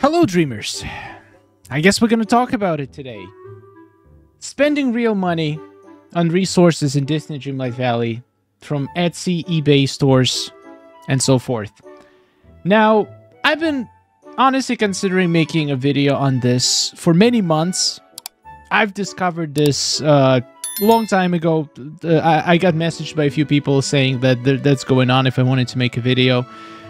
Hello, dreamers. I guess we're gonna talk about it today. Spending real money on resources in Disney Dreamlight Valley from Etsy, eBay stores, and so forth. Now, I've been honestly considering making a video on this for many months. I've discovered this long time ago. I got messaged by a few people saying that that's going on if I wanted to make a video.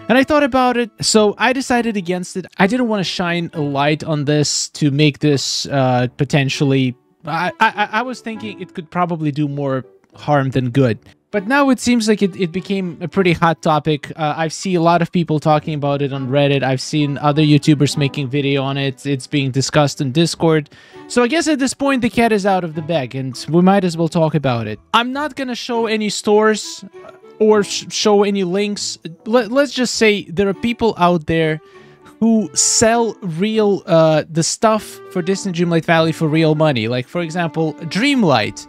And I thought about it, so I decided against it. I didn't want to shine a light on this to make this potentially... I was thinking it could probably do more harm than good. But now it seems like it became a pretty hot topic. I've seen a lot of people talking about it on Reddit. I've seen other YouTubers making video on it. It's being discussed in Discord. So I guess at this point the cat is out of the bag and we might as well talk about it. I'm not gonna show any stores or show any links. Let's just say there are people out there who sell real the stuff for Disney Dreamlight Valley for real money. Like, for example, Dreamlight,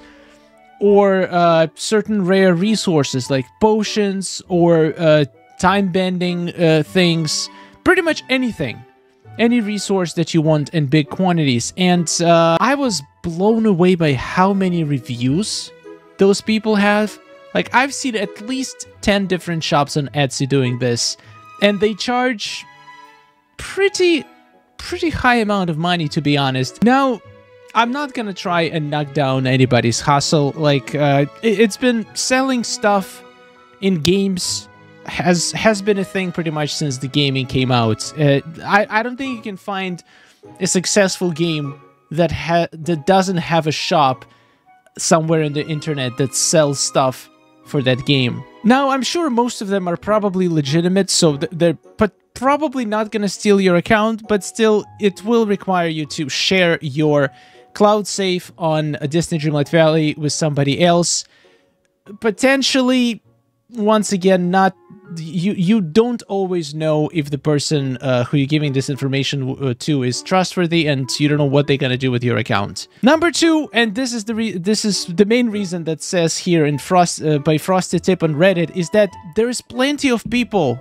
or certain rare resources like potions or time-bending things. Pretty much anything. Any resource that you want in big quantities. And I was blown away by how many reviews those people have. Like, I've seen at least 10 different shops on Etsy doing this, and they charge pretty high amount of money, to be honest. Now, I'm not gonna try and knock down anybody's hustle. Like, it's been selling stuff in games has been a thing pretty much since the gaming came out. I don't think you can find a successful game that doesn't have a shop somewhere in the internet that sells stuff for that game. Now, I'm sure most of them are probably legitimate, so they're probably not gonna steal your account, but still, it will require you to share your cloud safe on a Disney Dreamlight Valley with somebody else. Potentially, once again, not you don't always know if the person who you're giving this information to is trustworthy, and you don't know what they're gonna do with your account. Number two, and this is the main reason that says here in by Frosted Tip on Reddit, is that there is plenty of people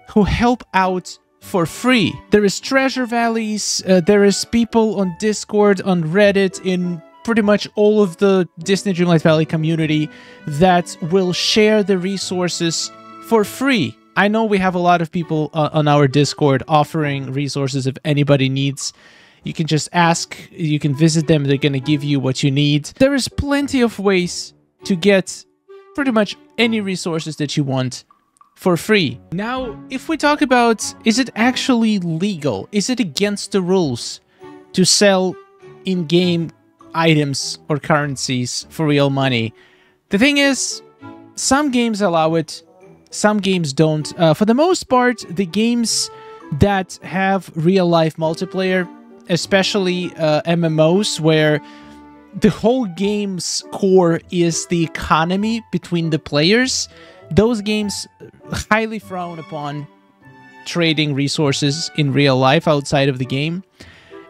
who help out for free. There is treasure valleys, there is people on Discord, on Reddit, in pretty much all of the Disney Dreamlight Valley community that will share the resources for free. I know we have a lot of people on our Discord offering resources if anybody needs. You can just ask, you can visit them, they're gonna give you what you need. There is plenty of ways to get pretty much any resources that you want for free. Now, if we talk about, is it actually legal? Is it against the rules to sell in-game items or currencies for real money? The thing is, some games allow it, some games don't. For the most part, the games that have real-life multiplayer, especially MMOs, where the whole game's core is the economy between the players, those games highly frown upon trading resources in real life outside of the game.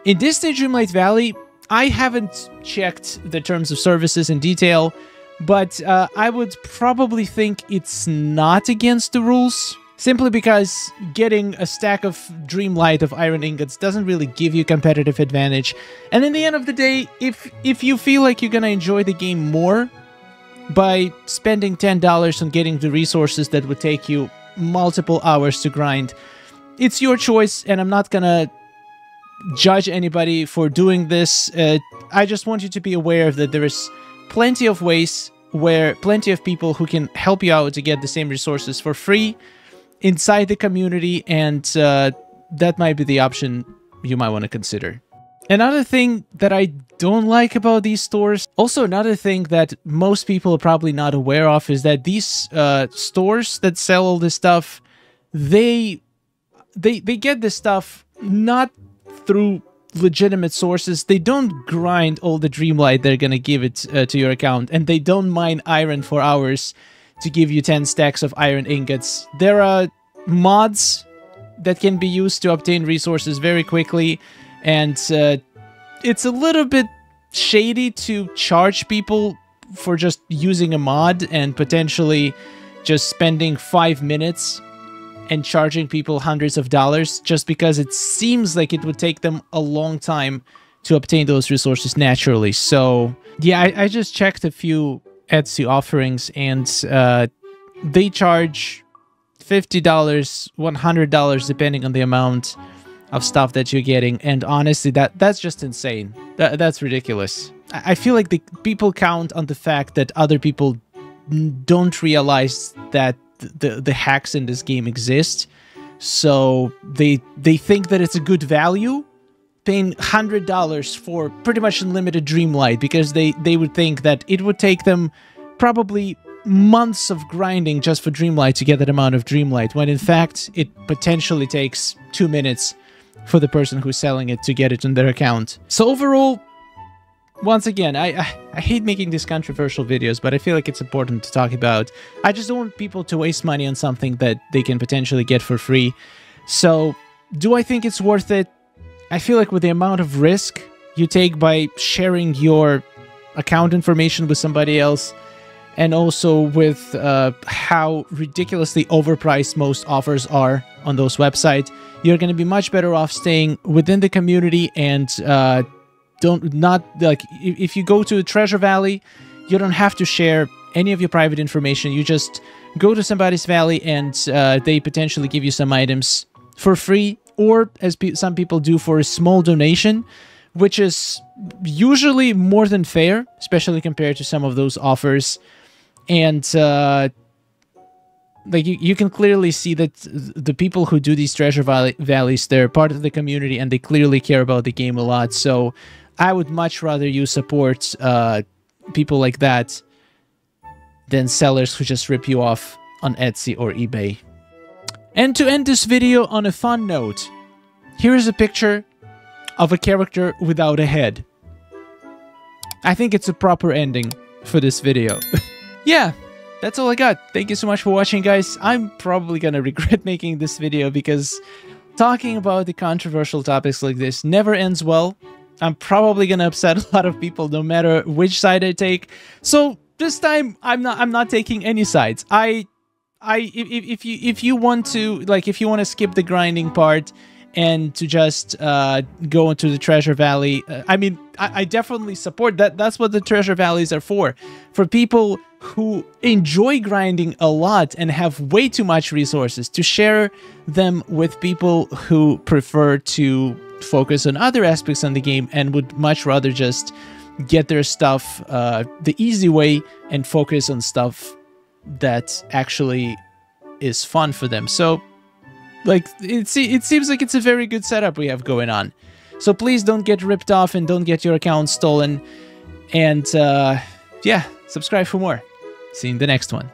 In Disney Dreamlight Valley, I haven't checked the terms of services in detail, but I would probably think it's not against the rules, simply because getting a stack of Dreamlight of iron ingots doesn't really give you competitive advantage. And in the end of the day, if you feel like you're gonna enjoy the game more by spending $10 on getting the resources that would take you multiple hours to grind, it's your choice, and I'm not gonna judge anybody for doing this. I just want you to be aware that there is plenty of ways where plenty of people who can help you out to get the same resources for free inside the community, and that might be the option you might want to consider. Another thing that I don't like about these stores, also another thing that most people are probably not aware of, is that these stores that sell all this stuff, they get this stuff not through legitimate sources. They don't grind all the Dreamlight they're gonna give it to your account, and they don't mine iron for hours to give you 10 stacks of iron ingots. There are mods that can be used to obtain resources very quickly, and it's a little bit shady to charge people for just using a mod and potentially just spending 5 minutes and charging people hundreds of dollars just because it seems like it would take them a long time to obtain those resources naturally. So yeah, I just checked a few Etsy offerings, and they charge $50, $100 depending on the amount of stuff that you're getting. And honestly, that's just insane. That's ridiculous. I feel like the people count on the fact that other people don't realize that the hacks in this game exist, so they think that it's a good value paying $100 for pretty much unlimited Dreamlight, because they would think that it would take them probably months of grinding just for Dreamlight to get that amount of Dreamlight, when in fact it potentially takes 2 minutes for the person who's selling it to get it on their account. So overall, once again, I hate making these controversial videos, but I feel like it's important to talk about. I just don't want people to waste money on something that they can potentially get for free. So, do I think it's worth it? I feel like with the amount of risk you take by sharing your account information with somebody else, and also with how ridiculously overpriced most offers are on those websites, you're going to be much better off staying within the community and if you go to Treasure Valley, you don't have to share any of your private information. You just go to somebody's valley and they potentially give you some items for free, or as some people do, for a small donation, which is usually more than fair, especially compared to some of those offers. And like you can clearly see that the people who do these Treasure Valleys, they're part of the community and they clearly care about the game a lot. So I would much rather you support people like that than sellers who just rip you off on Etsy or eBay. And to end this video on a fun note, here is a picture of a character without a head. I think it's a proper ending for this video. Yeah, that's all I got. Thank you so much for watching, guys. I'm probably gonna regret making this video because talking about the controversial topics like this never ends well. I'm probably gonna upset a lot of people no matter which side I take. So this time I'm not taking any sides. If you want to skip the grinding part and to just go into the Treasure Valley, I mean, I definitely support that. That's what the Treasure Valleys are for people who enjoy grinding a lot and have way too much resources, to share them with people who prefer to focus on other aspects on the game and would much rather just get their stuff the easy way and focus on stuff that actually is fun for them. So like it seems like it's a very good setup we have going on. So please don't get ripped off and don't get your account stolen. And yeah, subscribe for more. See you in the next one.